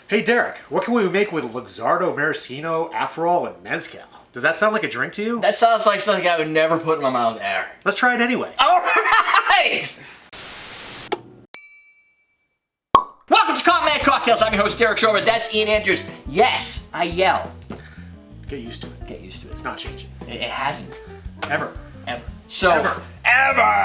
Hey Derek, what can we make with Luxardo, Maraschino, Aperol, and Mezcal? Does that sound like a drink to you? That sounds like something I would never put in my mouth ever. Let's try it anyway. All right! Welcome to Common Man Cocktails. I'm your host, Derrick Schommer. That's Ian Andrews. Yes, I yell. Get used to it. Get used to it. It's not changing. It hasn't. Ever. Ever. So, Ever.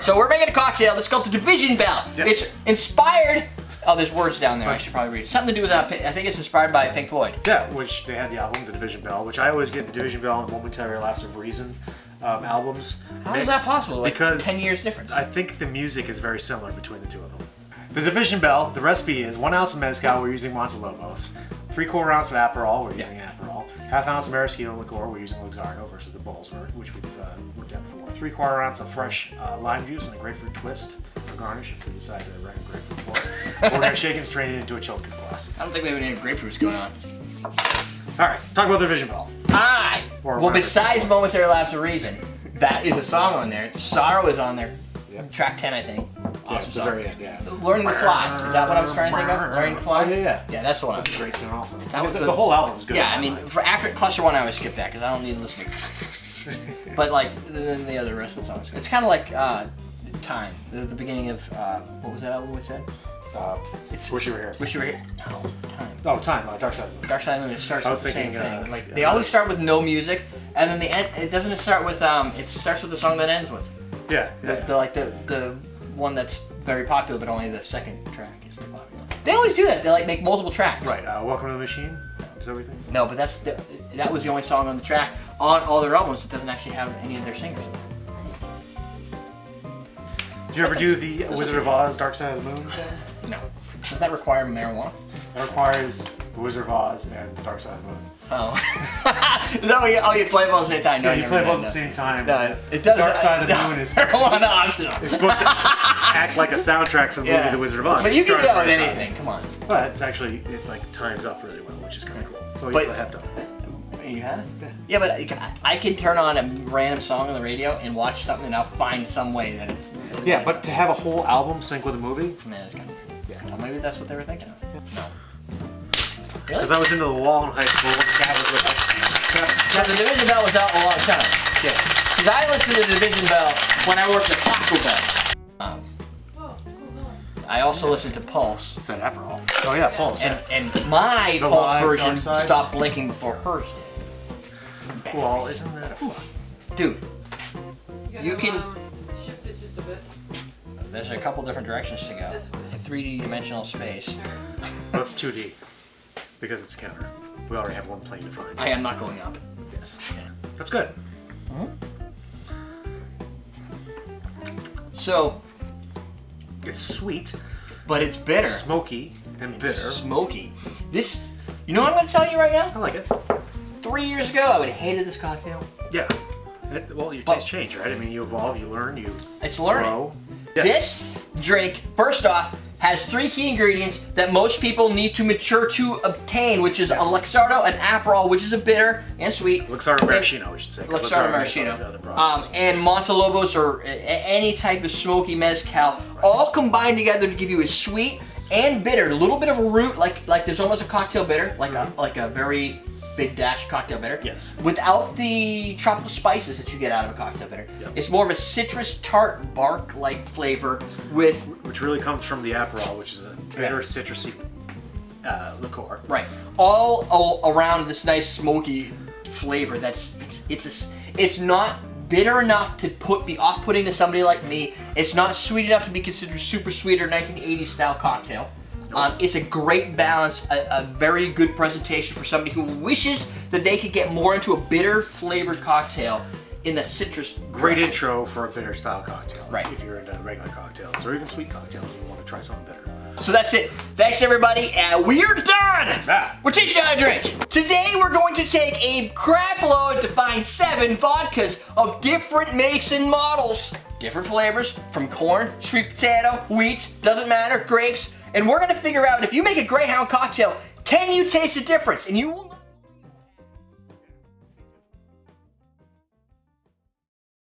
So we're making a cocktail that's called the Division Bell. Yes. It's inspired... Oh, there's words down there. I should probably read it. Something to do with that. I think it's inspired by Pink Floyd. Yeah, which they had the album, The Division Bell, which I always get The Division Bell and Momentary Lapse of Reason albums How is that possible? Like because 10 years difference. I think the music is very similar between the two of them. The Division Bell, the recipe is 1 ounce of Mezcal, we're using Montelobos, 3/4 ounce of Aperol, we're using Aperol, 1/2 ounce of Maraschino liqueur, we're using Luxardo versus the Bulls, which we've looked at before, 3/4 ounce of fresh lime juice and a grapefruit twist for garnish if we decide to recommend grapefruit for it. We're going to shake and strain it into a chilled glass. I don't think we have any grapefruits going on. All right, talk about the Division Bell. Alright! Or Well, whatever. besides Momentary Lapse of Reason, that is a song on there. Sorrow is on there. Yep. Track 10, I think. Yeah, Awesome it's the song. very end, yeah. Learning to Fly. Is that what I was trying to think of? Learning to Fly? Oh, yeah. Yeah, that's the one. That's a great tune also. That was the whole album's good. Yeah, I mean, for after Cluster 1, I always skip that because I don't need to listen to But, like, then the other rest of the songs. It's kind of like Time. The beginning of, what was that album we said? Wish You Were Here. Wish You Were Here. No, Time. Oh, Time, Dark Side of the Moon. Dark Side of the Moon, it starts I with was the same thinking, thing. Like, they always start with no music, and then the end, it doesn't start with, it starts with the song that ends with. Yeah, The one that's very popular, but only the second track is the popular. They always do that. They like make multiple tracks. Right, Welcome to the Machine is everything. No, but that was the only song on the track on all their albums that doesn't actually have any of their singers. Do you ever do the Wizard of Oz, Dark Side of the Moon thing? No. Does that require marijuana? That requires the Wizard of Oz and the Dark Side of the Moon. Oh. Is that what you play both at the same time? No, Yeah, you play both at the same time. No, it does. Dark Side of the Moon is marijuana optional. it's supposed to act like a soundtrack for the movie The Wizard of Oz. But It you can starts do that right with time. anything. Come on. But it's actually, it like times up really well, which is kind of cool. So But- yes, I have done it. You have? Yeah, but I can turn on a random song on the radio and watch something and I'll find some way that it's... Really Yeah, but to have a whole album sync with a movie? Man, it's kind of... Yeah. Well, maybe that's what they were thinking of. No. Really? Because I was into the Wall in high school, the cat was with us. Now, the Division Bell was out a long time. Yeah. Because I listened to the Division Bell when I worked at Taco Bell. I also listened to Pulse. It's that Aperol. Oh yeah, Pulse. Yeah. And my The Pulse live version Dark Side? stopped blinking before hers did. Well, isn't that a fun? Dude, you gotta, can... shift it just a bit. There's a couple different directions to go. This way. In 3D dimensional space. That's 2D. Because it's a counter. We already have one plane defined. I am not going up. Yes. That's good. So, It's sweet, but it's bitter. smoky, and bitter. Smoky. This, you know what I'm going to tell you right now? I like it. 3 years ago, I would have hated this cocktail. Yeah. Well, your taste change, right? I mean, you evolve, you learn, you It's learning. grow. This drink, first off, has 3 key ingredients that most people need to mature to obtain, which is a Luxardo, an Aperol, which is a bitter and sweet. Luxardo Maraschino, we should say. 'cause Luxardo makes Maraschino. other products. And Montelobos or any type of smoky mezcal, all combined together to give you a sweet and bitter, a little bit of a root, like there's almost a cocktail bitter, like a very big dash of cocktail bitter. Yes. Without the tropical spices that you get out of a cocktail bitter. Yep. It's more of a citrus tart bark-like flavor with Which really comes from the Aperol, which is a bitter, citrusy liqueur. right all around this nice smoky flavor. It's not bitter enough to be off-putting to somebody like me. It's not sweet enough to be considered super sweet or 1980s style cocktail. It's a great balance, a very good presentation for somebody who wishes that they could get more into a bitter flavored cocktail in the citrus. Great intro for a bitter style cocktail. Right. If you're into regular cocktails or even sweet cocktails and you want to try something bitter. So that's it. Thanks everybody, and we're done! Ah. We're teaching you how to drink. Today we're going to take a crap load to find 7 vodkas of different makes and models. Different flavors, from corn, sweet potato, wheat, doesn't matter, grapes. And we're gonna figure out if you make a Greyhound cocktail, can you taste the difference? And you will